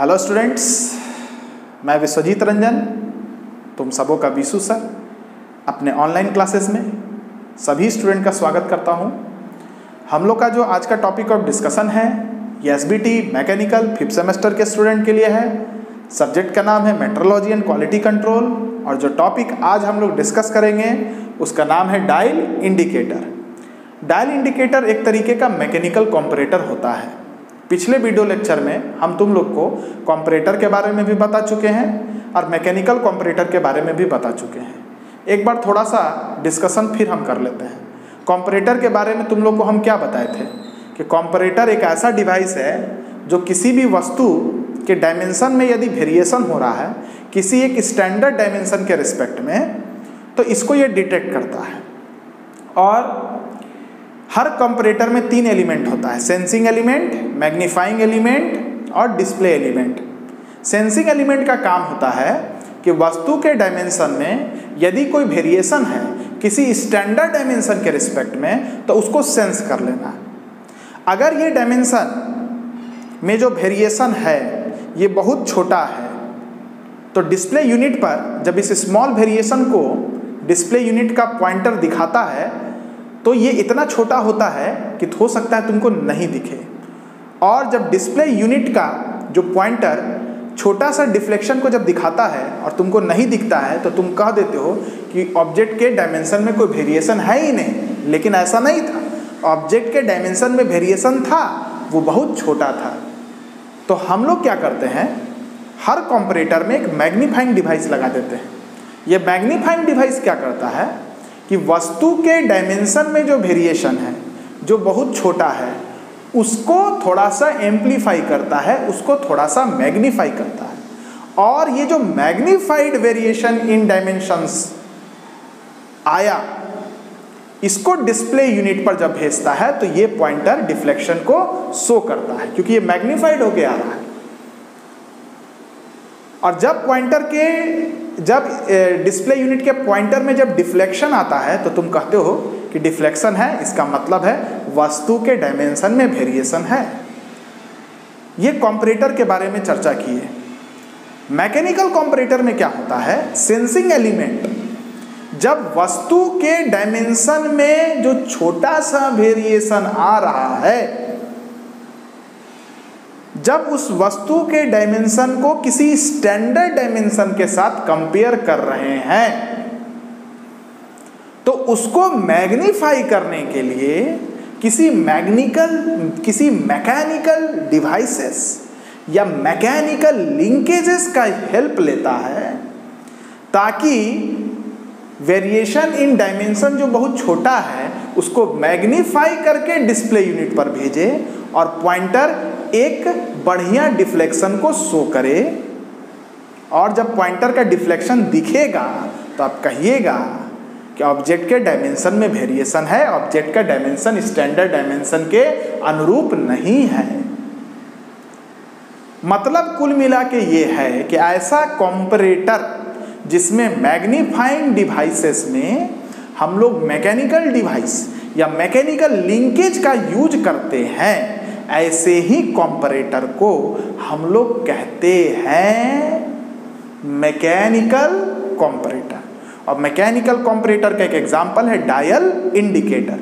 Hello students, मैं विश्वजीत रंजन, तुम सबों का विशु सर, अपने ऑनलाइन क्लासेस में सभी स्टूडेंट का स्वागत करता हूं। हम लोग का जो आज का टॉपिक ऑफ डिस्कशन है ये एसबीटी मैकेनिकल 5th सेमेस्टर के स्टूडेंट के लिए है। सब्जेक्ट का नाम है मेट्रोलॉजी एंड क्वालिटी कंट्रोल और जो टॉपिक आज हम लोग डिस्कस करेंगे उसका नाम है डायल इंडिकेटर। डायल इंडिकेटर एक तरीके का मैकेनिकल कॉम्परेटर होता है। पिछले वीडियो लेक्चर में हम तुम लोग को कॉम्परेटर के बारे में भी बता चुके हैं और मैकेनिकल कॉम्परेटर के बारे में भी बता चुके हैं। एक बार थोड़ा सा डिस्कशन फिर हम कर लेते हैं। कॉम्परेटर के बारे में तुम लोग को हम क्या बताए थे कि कॉम्परेटर एक ऐसा डिवाइस है जो किसी भी वस्तु के डायमेंशन में यदि वेरिएशन हो रहा है किसी एक स्टैंडर्ड डायमेंशन के रिस्पेक्ट में, तो इसको ये डिटेक्ट करता है। और हर कंपैरेटर में 3 एलिमेंट होता है, सेंसिंग एलिमेंट, मैग्नीफाइंग एलिमेंट और डिस्प्ले एलिमेंट। सेंसिंग एलिमेंट का काम होता है कि वस्तु के डायमेंशन में यदि कोई वेरिएशन है किसी स्टैंडर्ड डायमेंशन के रिस्पेक्ट में तो उसको सेंस कर लेना। अगर ये डायमेंशन में जो वेरिएशन है ये बहुत छोटा है तो डिस्प्ले यूनिट पर जब इस स्मॉल वेरिएशन को डिस्प्ले यूनिट का पॉइंटर दिखाता है तो ये इतना छोटा होता है कि हो सकता है तुमको नहीं दिखे। और जब डिस्प्ले यूनिट का जो पॉइंटर छोटा सा डिफ्लेक्शन को जब दिखाता है और तुमको नहीं दिखता है तो तुम कह देते हो कि ऑब्जेक्ट के डायमेंशन में कोई वेरिएशन है ही नहीं। लेकिन ऐसा नहीं था, ऑब्जेक्ट के डायमेंशन में वेरिएशन था, वो बहुत छोटा था। तो हम लोग क्या करते हैं, हर कॉम्परेटर में एक मैग्नीफाइंग डिवाइस लगा देते हैं। ये मैग्नीफाइंग डिवाइस क्या करता है कि वस्तु के डायमेंशन में जो वेरिएशन है जो बहुत छोटा है उसको थोड़ा सा एम्प्लीफाई करता है, उसको थोड़ा सा मैग्नीफाई करता है। और ये जो मैग्नीफाइड वेरिएशन इन डायमेंशंस आया इसको डिस्प्ले यूनिट पर जब भेजता है तो ये पॉइंटर डिफ्लेक्शन को शो करता है क्योंकि ये मैग्नीफाइड होके आ रहा है। और जब पॉइंटर के डिस्प्ले यूनिट के पॉइंटर में जब डिफ्लेक्शन आता है तो तुम कहते हो कि डिफ्लेक्शन है, इसका मतलब है वस्तु के डायमेंशन में वेरिएशन है। ये कॉम्परेटर के बारे में चर्चा की है। मैकेनिकल कॉम्परेटर में क्या होता है, सेंसिंग एलिमेंट जब वस्तु के डायमेंशन में जो छोटा सा वेरिएशन आ रहा है, जब उस वस्तु के डायमेंशन को किसी स्टैंडर्ड डायमेंशन के साथ कंपेयर कर रहे हैं तो उसको मैग्नीफाई करने के लिए किसी मैकेनिकल डिवाइसेस या मैकेनिकल लिंकेजेस का हेल्प लेता है ताकि वेरिएशन इन डायमेंशन जो बहुत छोटा है उसको मैग्नीफाई करके डिस्प्ले यूनिट पर भेजे और पॉइंटर एक बढ़िया डिफ्लेक्शन को शो करे। और जब पॉइंटर का डिफ्लेक्शन दिखेगा तो आप कहिएगा कि ऑब्जेक्ट के डायमेंशन में वेरिएशन है, ऑब्जेक्ट का डायमेंशन स्टैंडर्ड डायमेंशन के अनुरूप नहीं है। मतलब कुल मिला के ये है कि ऐसा कॉम्परेटर जिसमें मैग्नीफाइंग डिवाइसेस में हम लोग मैकेनिकल डिवाइस या मैकेनिकल लिंकेज का यूज करते हैं, ऐसे ही कॉम्परेटर को हम लोग कहते हैं मैकेनिकल कॉम्परेटर। और मैकेनिकल कॉम्परेटर का एक एग्जांपल है डायल इंडिकेटर।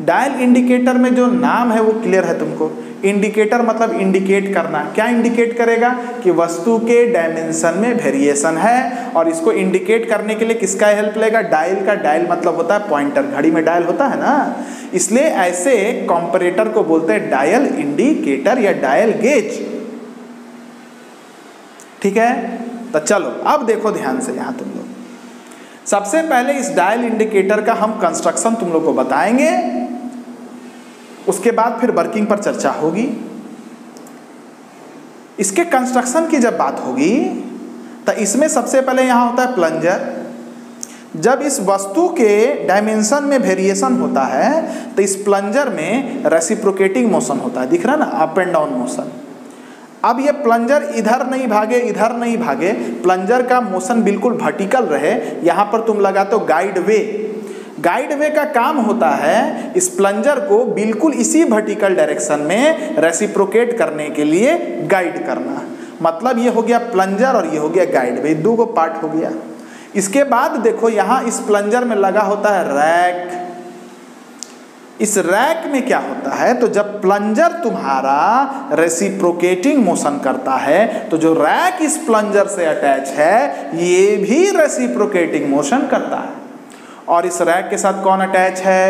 डायल इंडिकेटर में जो नाम है वो क्लियर है तुमको। इंडिकेटर मतलब इंडिकेट करना। क्या इंडिकेट करेगा कि वस्तु के डायमेंशन में वेरिएशन है और इसको इंडिकेट करने के लिए किसका हेल्प लेगा, डायल का। डायल मतलब होता है पॉइंटर, घड़ी में डायल होता है ना, इसलिए ऐसे कॉम्परेटर को बोलते हैं डायल इंडिकेटर या डायल गेज। ठीक है, तो चलो अब देखो ध्यान से यहाँ तुम लोग। सबसे पहले इस डायल इंडिकेटर का हम कंस्ट्रक्शन तुम लोग को बताएंगे, उसके बाद फिर वर्किंग पर चर्चा होगी। इसके कंस्ट्रक्शन की जब बात होगी तो इसमें सबसे पहले यहाँ होता है प्लंजर। जब इस वस्तु के डायमेंशन में वेरिएशन होता है तो इस प्लंजर में रेसिप्रोकेटिंग मोशन होता है, दिख रहा है ना, अप एंड डाउन मोशन। अब ये प्लंजर इधर नहीं भागे इधर नहीं भागे, प्लंजर का मोशन बिल्कुल वर्टिकल रहे। यहाँ पर तुम लगाते हो गाइड वे। गाइड वे का काम होता है इस प्लंजर को बिल्कुल इसी वर्टिकल डायरेक्शन में रेसिप्रोकेट करने के लिए गाइड करना। मतलब ये हो गया प्लंजर और ये हो गया गाइड वे, दो को पार्ट हो गया। इसके बाद देखो यहाँ इस प्लंजर में लगा होता है रैक। इस रैक में क्या होता है, तो जब प्लंजर तुम्हारा रेसिप्रोकेटिंग मोशन करता है तो जो रैक इस प्लंजर से अटैच है ये भी रेसिप्रोकेटिंग मोशन करता है। और इस रैक के साथ कौन अटैच है,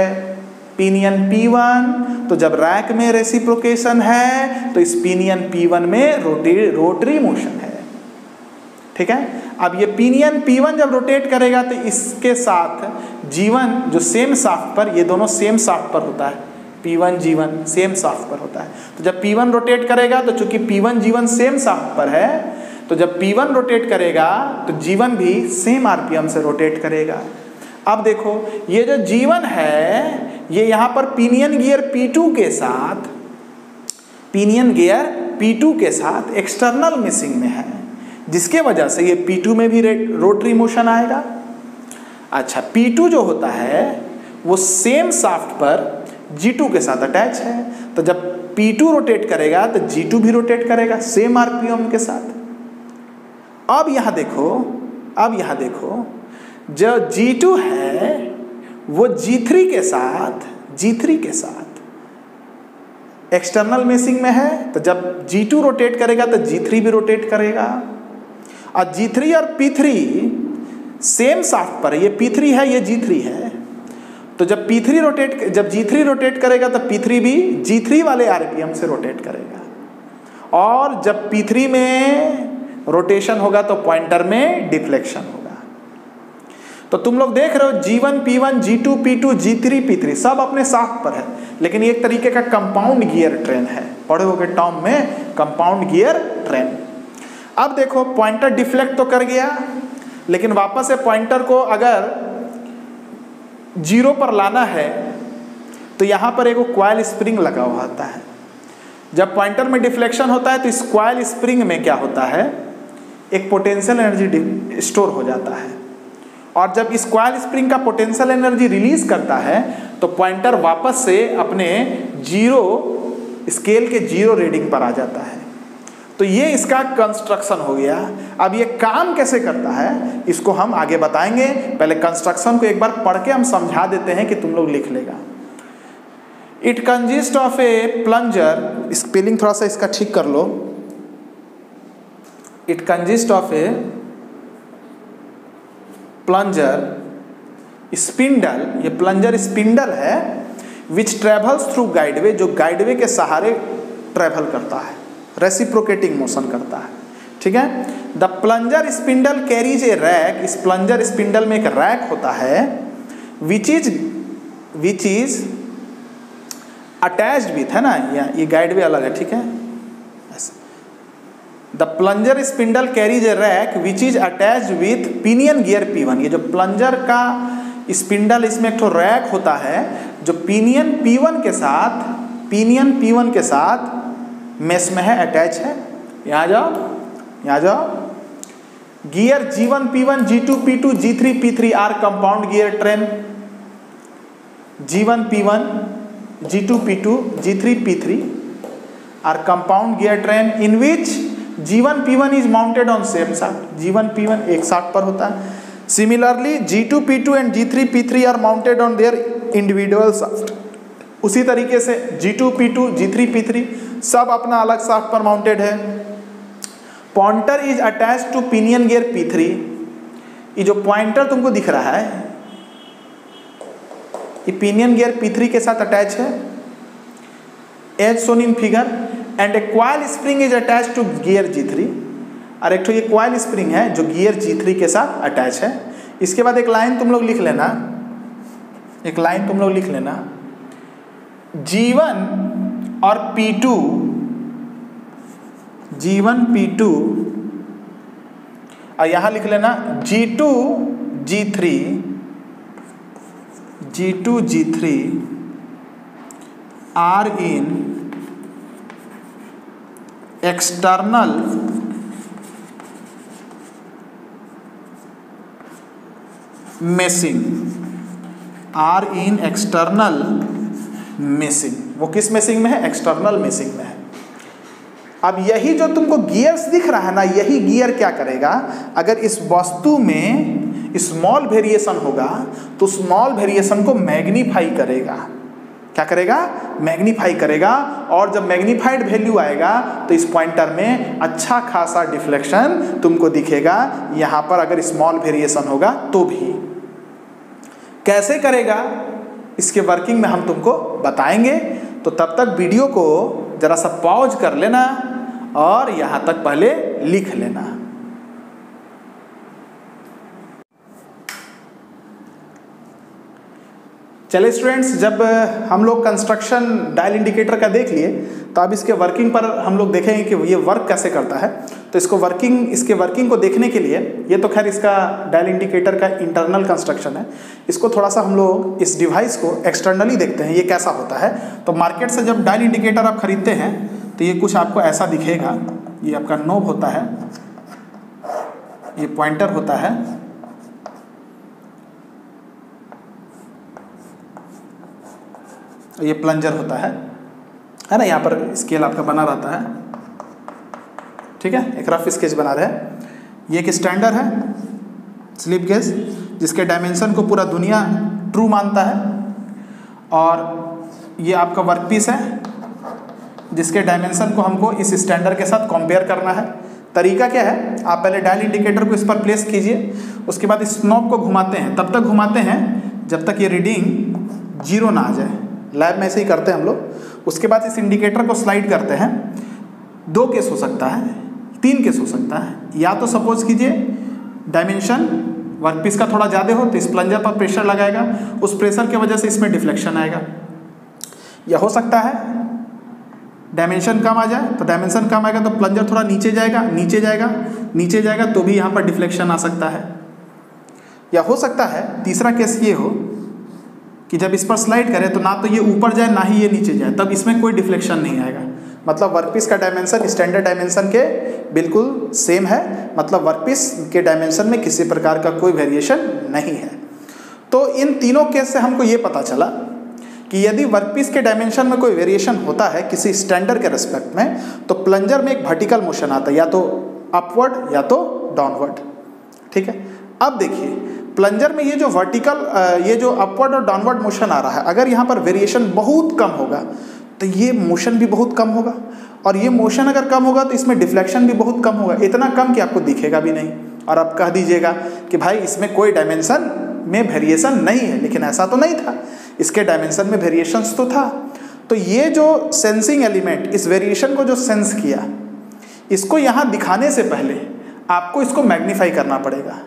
पिनियन P1। तो जब रैक में रेसिप्रोकेशन है तो इस पिनियन P1 में रोटरी मोशन है। ठीक है, अब ये पिनियन P1 जब रोटेट करेगा तो इसके साथ G1 जो सेम शाफ्ट पर, ये दोनों सेम शाफ्ट पर होता है, P1 G1 सेम शाफ्ट पर होता है। तो जब P1 रोटेट करेगा तो चूंकि P1 G1 सेम शाफ्ट पर है तो जब P1 रोटेट करेगा तो G1 भी सेम RPM से रोटेट करेगा। अब देखो ये जो G1 है ये यहाँ पर पिनियन गियर P2 के साथ एक्सटर्नल मिसिंग में है, जिसके वजह से ये P2 में भी रोटरी मोशन आएगा। अच्छा, P2 जो होता है वो सेम शाफ्ट पर G2 के साथ अटैच है, तो जब P2 रोटेट करेगा तो G2 भी रोटेट करेगा सेम RPM के साथ। अब यहाँ देखो जो G2 है वो G3 के साथ एक्सटर्नल मिसिंग में है, तो जब G2 रोटेट करेगा तो G3 भी रोटेट करेगा। और G3 और P3 सेम शाफ्ट पर है, ये P3 है ये G3 है, तो जब G3 रोटेट करेगा तो P3 भी G3 वाले RPM से रोटेट करेगा। और जब P3 में रोटेशन होगा तो पॉइंटर में डिफ्लेक्शन होगा। तो तुम लोग देख रहे हो G1 P1 G2 P2 G3 P3 सब अपने शाफ्ट पर है, लेकिन एक तरीके का कंपाउंड गियर ट्रेन है, पढ़े होगे टर्म में कंपाउंड गियर ट्रेन। अब देखो पॉइंटर डिफ्लेक्ट तो कर गया, लेकिन वापस से पॉइंटर को अगर 0 पर लाना है तो यहाँ पर एक कॉइल स्प्रिंग लगा हुआ होता है। जब पॉइंटर में डिफ्लेक्शन होता है तो इस कॉइल स्प्रिंग में क्या होता है, एक पोटेंशियल एनर्जी स्टोर हो जाता है, और जब इस कॉइल स्प्रिंग का पोटेंशियल एनर्जी रिलीज करता है तो पॉइंटर वापस से अपने स्केल के 0 रीडिंग पर आ जाता है। तो ये इसका कंस्ट्रक्शन हो गया। अब ये काम कैसे करता है इसको हम आगे बताएंगे, पहले कंस्ट्रक्शन को एक बार पढ़ के हम समझा देते हैं कि तुम लोग लिख लेगा। It consist of a plunger, spelling थोड़ा सा इसका ठीक कर लो। It consist of a plunger spindle, ये प्लंजर स्पिंडल है, विच ट्रेवल्स थ्रू गाइडवे, जो गाइडवे के सहारे ट्रेवल करता है, रेसिप्रोकेटिंग मोशन करता है। ठीक है, the plunger spindle carries A rack, इस प्लंजर स्पिंडल में एक रैक होता है, विच इज अटैच्ड विथ, है ना, ये गाइडवे अलग है। ठीक है, the plunger spindle carries A rack which is attached with pinion gear P1। ये जो प्लंजर का स्पिंडल, इसमें एक तो रैक होता है जो पिनियन P1 के साथ मेस में है, अटैच है। यहाँ जाओ gear G1 P1 G2 P2 G3 P3 are compound gear train. G1 P1 G2 P2 G3 P3 are compound gear train in which G1 P1 is mounted on same shaft. G1 P1 एक shaft पर होता है। Similarly G2 P2 and G3 P3 are mounted on their individual shaft. उसी तरीके से G2 P2 G3 P3 सब अपना अलग शाफ्ट पर माउंटेड है। Pointer is attached to pinion gear P3। ये जो पॉइंटर तुमको दिख रहा है ये पिनियन गियर P3 के साथ अटैच है, as shown in figure, and a coil spring is attach to gear G3। और एक तो ये कॉइल स्प्रिंग है जो गियर G3 के साथ अटैच है। इसके बाद एक लाइन तुम लोग लिख लेना, G1 और P2, G1 P2, और यहाँ लिख लेना G2 G3 are in external meshing, are in external meshing. वो किस मेसिंग में है, एक्सटर्नल मेसिंग में है। अब यही जो तुमको गियर्स दिख रहा है ना, यही गियर क्या करेगा, अगर इस वस्तु में स्मॉल वेरिएशन होगा तो स्मॉल वेरिएशन को मैग्नीफाई करेगा। क्या करेगा? मैग्नीफाई करेगा। और जब मैग्नीफाइड वैल्यू आएगा तो इस पॉइंटर में अच्छा खासा डिफ्लेक्शन तुमको दिखेगा। यहाँ पर अगर स्मॉल वेरिएशन होगा तो भी कैसे करेगा, इसके वर्किंग में हम तुमको बताएंगे। तो तब तक वीडियो को जरा सा पॉज कर लेना और यहाँ तक पहले लिख लेना। चलिए स्टूडेंट्स, जब हम लोग कंस्ट्रक्शन डायल इंडिकेटर का देख लिए तो अब इसके वर्किंग पर हम लोग देखेंगे कि ये वर्क कैसे करता है। तो इसके वर्किंग को देखने के लिए, ये तो खैर इसका डायल इंडिकेटर का इंटरनल कंस्ट्रक्शन है, इसको थोड़ा सा हम लोग इस डिवाइस को एक्सटर्नली देखते हैं ये कैसा होता है। तो मार्केट से जब डायल इंडिकेटर आप खरीदते हैं तो ये कुछ आपको ऐसा दिखेगा। ये आपका नोब होता है, ये पॉइंटर होता है, ये प्लंजर होता है ना। यहाँ पर स्केल आपका बना रहता है, ठीक है, एक रफ स्केच बना रहे हैं। ये एक स्टैंडर्ड है स्लिप गेज, जिसके डायमेंशन को पूरा दुनिया ट्रू मानता है। और ये आपका वर्कपीस है, जिसके डायमेंशन को हमको इस स्टैंडर्ड के साथ कंपेयर करना है। तरीका क्या है, आप पहले डायल इंडिकेटर को इस पर प्लेस कीजिए, उसके बाद इस नॉब को घुमाते हैं, तब तक घुमाते हैं जब तक ये रीडिंग 0 ना आ जाए। लैब में ऐसे ही करते हैं हम लोग। उसके बाद इस इंडिकेटर को स्लाइड करते हैं। 2 केस हो सकता है, 3 केस हो सकता है। या तो सपोज कीजिए डायमेंशन वर्कपीस का थोड़ा ज़्यादा हो तो इस प्लंजर पर प्रेशर लगाएगा, उस प्रेशर की वजह से इसमें डिफ्लेक्शन आएगा। या हो सकता है डायमेंशन कम आ जाए, तो डायमेंशन कम आएगा तो प्लंजर थोड़ा नीचे जाएगा तो भी यहाँ पर डिफ्लेक्शन आ सकता है। या हो सकता है तीसरा केस ये हो कि जब इस पर स्लाइड करें तो ना तो ये ऊपर जाए ना ही ये नीचे जाए, तब इसमें कोई डिफ्लेक्शन नहीं आएगा। मतलब वर्कपीस का डायमेंशन स्टैंडर्ड डायमेंशन के बिल्कुल सेम है, मतलब वर्कपीस के डायमेंशन में किसी प्रकार का कोई वेरिएशन नहीं है। तो इन तीनों केस से हमको ये पता चला कि यदि वर्कपीस के डायमेंशन में कोई वेरिएशन होता है किसी स्टैंडर्ड के रिस्पेक्ट में, तो प्लंजर में एक वर्टिकल मोशन आता है, या तो अपवर्ड या तो डाउनवर्ड। ठीक है, अब देखिए प्लंजर में ये जो वर्टिकल, ये जो अपवर्ड और डाउनवर्ड मोशन आ रहा है, अगर यहाँ पर वेरिएशन बहुत कम होगा तो ये मोशन भी बहुत कम होगा, और ये मोशन अगर कम होगा तो इसमें डिफ्लेक्शन भी बहुत कम होगा, इतना कम कि आपको दिखेगा भी नहीं। और आप कह दीजिएगा कि भाई इसमें कोई डायमेंशन में वेरिएशन नहीं है, लेकिन ऐसा तो नहीं था, इसके डायमेंशन में वेरिएशंस तो था। तो ये जो सेंसिंग एलिमेंट इस वेरिएशन को जो सेंस किया, इसको यहाँ दिखाने से पहले आपको इसको मैग्नीफाई करना पड़ेगा।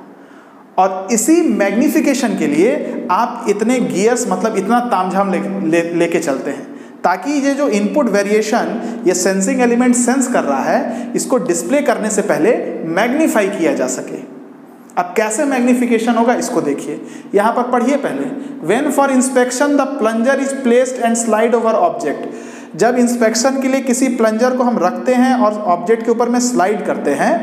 और इसी मैग्नीफिकेशन के लिए आप इतने गियर्स, मतलब इतना तामझाम लेके चलते हैं, ताकि ये जो इनपुट वेरिएशन ये सेंसिंग एलिमेंट सेंस कर रहा है, इसको डिस्प्ले करने से पहले मैग्नीफाई किया जा सके। अब कैसे मैग्नीफिकेशन होगा इसको देखिए, यहाँ पर पढ़िए पहले। When for inspection the plunger is placed and slide over object. जब इंस्पेक्शन के लिए किसी प्लंजर को हम रखते हैं और ऑब्जेक्ट के ऊपर में स्लाइड करते हैं,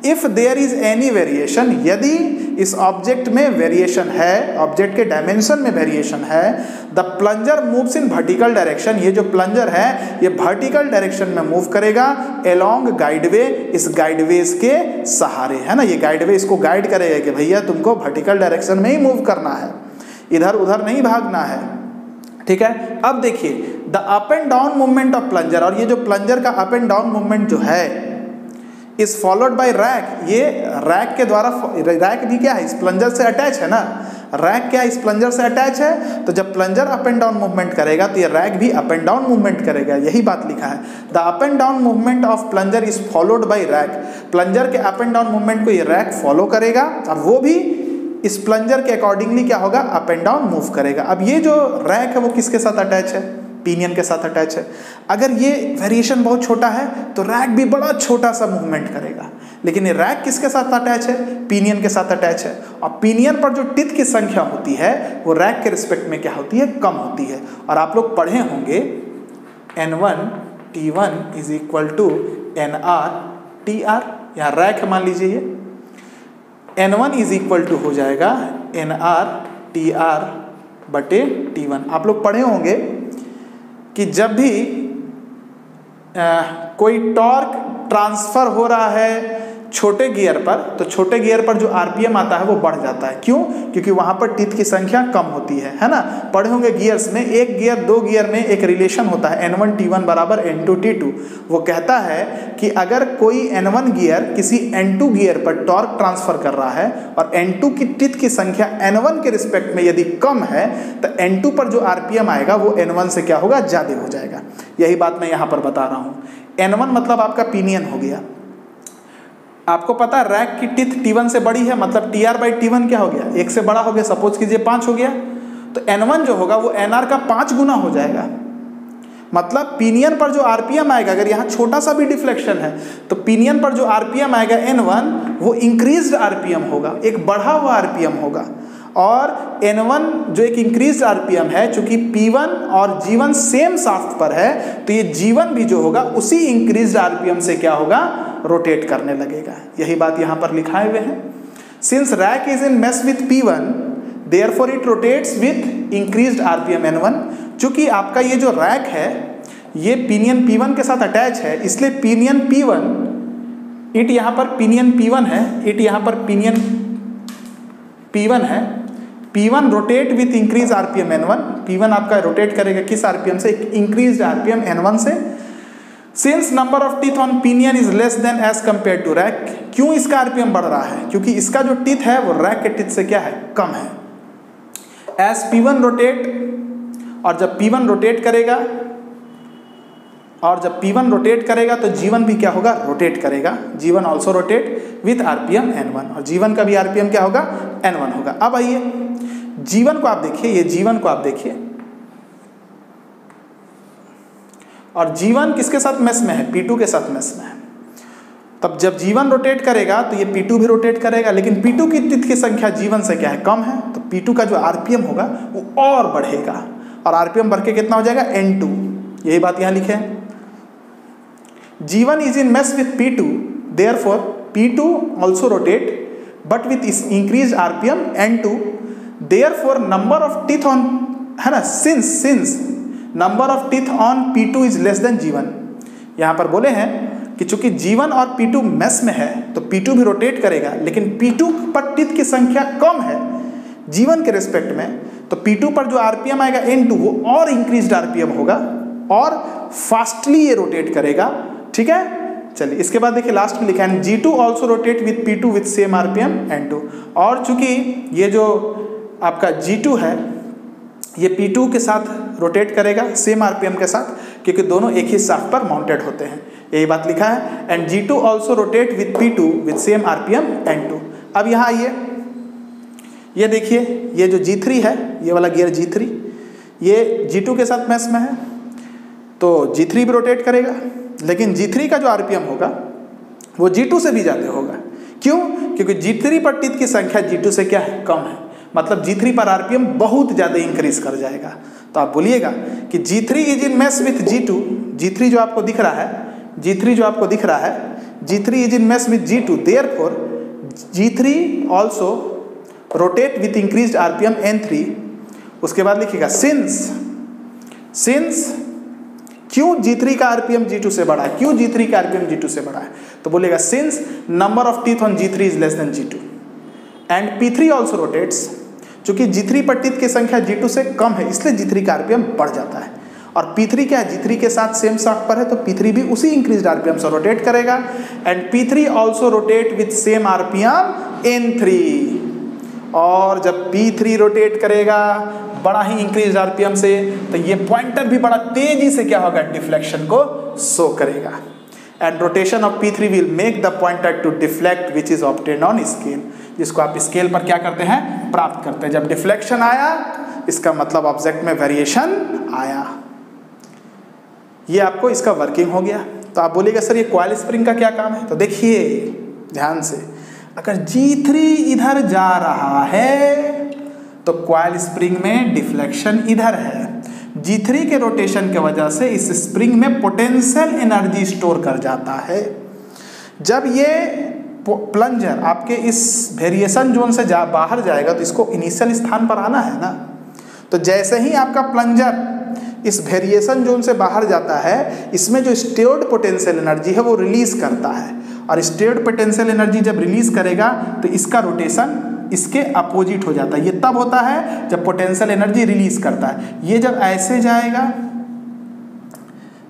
if there is any variation, यदि इस ऑब्जेक्ट में वेरिएशन है, ऑब्जेक्ट के डायमेंशन में वेरिएशन है, the plunger moves in vertical direction. ये जो प्लंजर है ये वर्टिकल डायरेक्शन में मूव करेगा अलोंग गाइडवे, इस गाइडवेज के सहारे, है ना। ये गाइडवे इसको गाइड करेगा कि भैया तुमको वर्टिकल डायरेक्शन में ही मूव करना है, इधर उधर नहीं भागना है। ठीक है, अब देखिए the up and down movement of plunger, और ये जो प्लंजर का अप एंड डाउन मूवमेंट जो है इज फॉलोड बाय रैक। ये रैक के द्वारा, रैक भी क्या है, इस प्लंजर से अटैच है ना, रैक क्या है, इस प्लंजर से अटैच है। तो जब plunger up and down movement करेगा तो ये रैक भी अप एंड डाउन मूवमेंट करेगा, यही बात लिखा है। The up and down movement of plunger is followed by rack. Plunger के अप एंड डाउन मूवमेंट को ये रैक फॉलो करेगा, और वो भी इस प्लंजर के अकॉर्डिंगली क्या होगा, अप एंड डाउन मूव करेगा। अब ये जो रैक है वो किसके साथ अटैच है, पिनियन के साथ अटैच है। अगर ये वेरिएशन बहुत छोटा है तो रैक भी बड़ा छोटा सा मूवमेंट करेगा, लेकिन ये रैक किसके साथ अटैच है, पिनियन के साथ अटैच है। और पिनियन पर जो टिथ की संख्या होती है वो रैक के रिस्पेक्ट में क्या होती है, कम होती है। और आप लोग पढ़े होंगे N1 T1 is equal to NR TR। यहाँ रैक मान लीजिए, ये N1 इज इक्वल टू हो जाएगा NR TR बटे T1। आप लोग पढ़े होंगे कि जब भी कोई टॉर्क ट्रांसफर हो रहा है छोटे गियर पर, तो छोटे गियर पर जो आरपीएम आता है वो बढ़ जाता है। क्यों? क्योंकि वहाँ पर टीथ की संख्या कम होती है ना। पढ़े होंगे गियर्स में, एक गियर दो गियर में एक रिलेशन होता है N1 T1 बराबर N2 T2। वो कहता है कि अगर कोई N1 गियर किसी N2 गियर पर टॉर्क ट्रांसफर कर रहा है और N2 की टीथ की संख्या N1 के रिस्पेक्ट में यदि कम है तो N2 पर जो आरपीएम आएगा वो N1 से क्या होगा, ज़्यादा हो जाएगा। यही बात मैं यहाँ पर बता रहा हूँ। N1 मतलब आपका पिनियन हो गया। आपको पता है रैक की टीथ T1 से बड़ी है, मतलब TR/T1 क्या हो गया, 1 से बड़ा हो गया। सपोज कीजिए 5 हो गया, तो N1 जो होगा वो NR का 5 गुना हो जाएगा। मतलब पिनियन पर जो आरपीएम आएगा, अगर यहाँ छोटा सा भी डिफ्लेक्शन है तो पिनियन पर जो आरपीएम आएगा N1 वो इंक्रीज्ड आरपीएम होगा, एक बढ़ा हुआ आरपीएम होगा। और N1 जो एक इंक्रीज्ड आरपीएम है, चूंकि P1 और G1 सेम शाफ्ट पर है, तो ये G1 भी जो होगा उसी इंक्रीज्ड आरपीएम से क्या होगा, रोटेट करने लगेगा। यही बात यहाँ पर लिखाए हुए हैं। Since rack is in mess with P1 therefore it rotates with increased RPM N1। चूंकि आपका ये जो रैक है ये पिनियन P1 के साथ अटैच है, इसलिए पिनियन P1, इट यहाँ पर पिनियन P1 है, इट यहाँ पर पिनियन P1 है। P1 rotate with increase RPM N1। P1 आपका रोटेट करेगा किस आरपीएम से, इंक्रीज आरपीएम N1 से। Since number of teeth on pinion is less than as compare to rack. क्यों इसका आरपीएम बढ़ रहा है? क्योंकि इसका जो टीथ है वो रैक के टीथ से क्या है, कम है। एज P1 रोटेट, और जब P1 रोटेट करेगा, और जब P1 रोटेट करेगा तो G1 भी क्या होगा, रोटेट करेगा। G1 also rotate with RPM N1, और G1 का भी आरपीएम क्या होगा, N1 होगा। अब आइए G1 को आप देखिए, ये G1 को आप देखिए, और G1 किसके साथ मेस में है, P2 के साथ मेस में है। तब जब G1 रोटेट करेगा तो ये P2 भी रोटेट करेगा, लेकिन P2 की टीथ की संख्या G1 से क्या है, कम है, तो P2 का जो आरपीएम होगा वो और बढ़ेगा, और आरपीएम बढ़ के कितना हो जाएगा, N2। यही बात यहाँ लिखे हैं। G1 is in mesh with P2, therefore P2 also rotate, but with increased RPM N2, therefore number of teeth on, है ना, since number of teeth on P2 is less than G1। यहाँ पर बोले हैं कि चूंकि G1 और P2 mess में है तो P2 भी रोटेट करेगा, लेकिन P2 पर टीथ की संख्या कम है G1 के रिस्पेक्ट में, तो P2 पर जो आरपीएम आएगा N2 वो और इंक्रीज्ड आरपीएम होगा और फास्टली ये रोटेट करेगा। ठीक है, चलिए इसके बाद देखिए लास्ट में लिखा है G2 also rotate with P2 with same RPM N2। और चूंकि ये जो आपका G2 है ये P2 के साथ रोटेट करेगा सेम आरपीएम के साथ, क्योंकि दोनों एक ही शाफ्ट पर माउंटेड होते हैं। यही बात लिखा है, and G2 also rotate with P2 with same RPM N2। अब यहाँ आइए, ये देखिए ये जो G3 है, ये वाला गियर G3 ये G2 के साथ मैच में है, तो G3 भी रोटेट करेगा, लेकिन G3 का जो आरपीएम होगा वो G2 से भी ज़्यादा होगा। क्यों? क्योंकि G3 पर टीथ की संख्या G2 से क्या है, कम है, मतलब G3 पर आरपीएम बहुत ज़्यादा इंक्रीज कर जाएगा। तो आप बोलिएगा कि G3 is in match with G2। G3 जो आपको दिख रहा है, G3 जो आपको दिख रहा है, G3 is in match with G2, therefore G3 also rotate with increased RPM N3। उसके बाद लिखिएगा सिंस क्यों G3 का आरपीएम G2 से बड़ा है, क्यों G3 का आरपीएम G2 से बड़ा है, तो बोलेगा since number of teeth on G3 is less then G2 and P3 also rotates. चूंकि G3 पर टीथ की संख्या G2 से कम है इसलिए G3 का आरपीएम बढ़ जाता है, और P3 क्या है, G3 के साथ सेम शाफ्ट पर है तो P3 भी उसी इंक्रीज्ड आरपीएम से रोटेट करेगा, and P3 also rotate with same RPM N3। और जब P3 रोटेट करेगा बड़ा ही इंक्रीज आरपीएम से, तो ये पॉइंटर भी बड़ा तेजी से क्या होगा, डिफ्लेक्शन को शो करेगा, and rotation of P3 will make the pointer to deflect which is obtained on scale, जिसको आप स्केल पर क्या करते हैं, प्राप्त करते हैं। जब डिफ्लेक्शन आया इसका मतलब ऑब्जेक्ट में वेरिएशन आया। ये आपको इसका वर्किंग हो गया। तो आप बोलिएगा सर ये कॉइल स्प्रिंग का क्या काम है, तो देखिए ध्यान से, अगर G3 इधर जा रहा है तो कॉइल स्प्रिंग में डिफ्लेक्शन इधर है, G3 के रोटेशन के वजह से इस स्प्रिंग में पोटेंशियल एनर्जी स्टोर कर जाता है। जब ये प्लंजर आपके इस वेरिएशन जोन से बाहर जाएगा तो इसको इनिशियल स्थान पर आना है ना, तो जैसे ही आपका प्लंजर इस वेरिएशन जोन से बाहर जाता है, इसमें जो स्टोर्ड पोटेंशियल एनर्जी है वो रिलीज करता है, और स्टोर्ड पोटेंशियल एनर्जी जब रिलीज करेगा तो इसका रोटेशन इसके अपोजिट हो जाता है। ये तब होता है जब पोटेंशियल एनर्जी रिलीज करता है। ये जब ऐसे जाएगा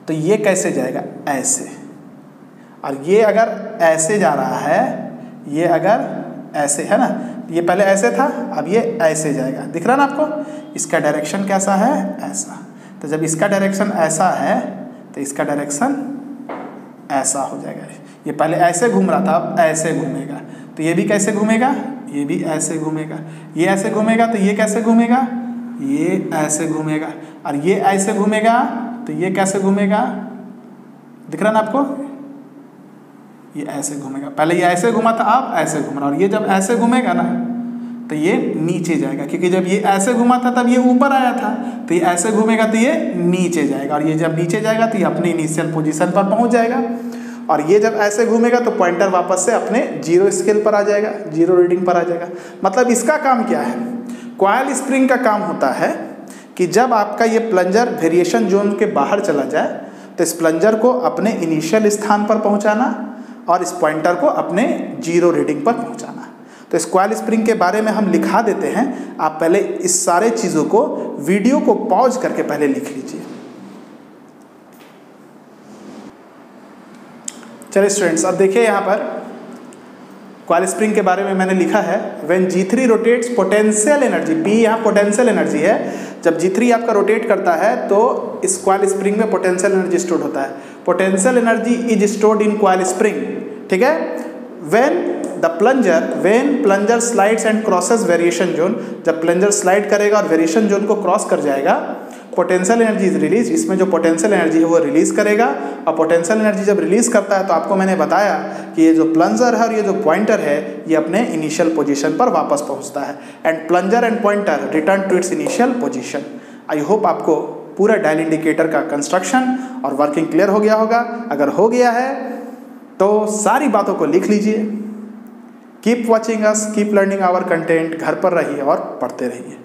तो ये कैसे जाएगा, ऐसे, और ये अगर ऐसे जा रहा है, ये अगर ऐसे है ना, ये पहले ऐसे था, अब ये ऐसे जाएगा, दिख रहा ना आपको। इसका डायरेक्शन कैसा है, ऐसा। तो जब इसका डायरेक्शन ऐसा है तो इसका डायरेक्शन ऐसा हो जाएगा। ये पहले ऐसे घूम रहा था, अब ऐसे घूमेगा। तो ये भी कैसे घूमेगा, ये भी ऐसे घूमेगा। ये ऐसे घूमेगा तो ये कैसे घूमेगा, ये ऐसे घूमेगा, और ये ऐसे घूमेगा तो ये कैसे घूमेगा, दिख रहा ना आपको, ये ऐसे घूमेगा। पहले ये ऐसे घुमा था, अब ऐसे घूम रहा, और ये जब ऐसे घूमेगा ना तो ये नीचे जाएगा, क्योंकि जब ये ऐसे घुमा था तब ये ऊपर आया था, तो ये ऐसे घूमेगा तो ये नीचे जाएगा, और ये जब नीचे जाएगा तो ये अपने इनिशियल पोजीशन पर पहुंच जाएगा। और ये जब ऐसे घूमेगा तो पॉइंटर वापस से अपने जीरो स्केल पर आ जाएगा, जीरो रीडिंग पर आ जाएगा। मतलब इसका काम क्या है, कॉइल स्प्रिंग का काम होता है कि जब आपका ये प्लंजर वेरिएशन जोन के बाहर चला जाए तो इस प्लंजर को अपने इनिशियल स्थान पर पहुंचाना और इस पॉइंटर को अपने जीरो रीडिंग पर पहुंचाना। तो इस कॉइल स्प्रिंग के बारे में हम लिखा देते हैं, आप पहले इस सारे चीज़ों को वीडियो को पॉज करके पहले लिख लीजिए। चलिए स्टूडेंट्स, अब देखिए यहाँ पर कॉइल स्प्रिंग के बारे में मैंने लिखा है, when G3 rotates potential energy, P यहाँ पोटेंशियल एनर्जी है, जब G3 आपका रोटेट करता है तो इस कॉइल स्प्रिंग में पोटेंशियल एनर्जी स्टोर होता है। Potential energy is stored in coil spring, ठीक है। When plunger slides and crosses variation zone, जब प्लंजर स्लाइड करेगा और वेरिएशन जोन को क्रॉस कर जाएगा, पोटेंशियल एनर्जी इज रिलीज, इसमें जो पोटेंशियल एनर्जी है वो रिलीज करेगा। और पोटेंशियल एनर्जी जब रिलीज करता है तो आपको मैंने बताया कि ये जो प्लंजर है और ये जो पॉइंटर है ये अपने इनिशियल पोजीशन पर वापस पहुंचता है, and plunger and pointer return to its initial position. I hope आपको पूरा डायल इंडिकेटर का कंस्ट्रक्शन और वर्किंग क्लियर हो गया होगा। अगर हो गया है तो सारी बातों को लिख लीजिए। Keep watching us, keep learning our content. घर पर रहिए और पढ़ते रहिए।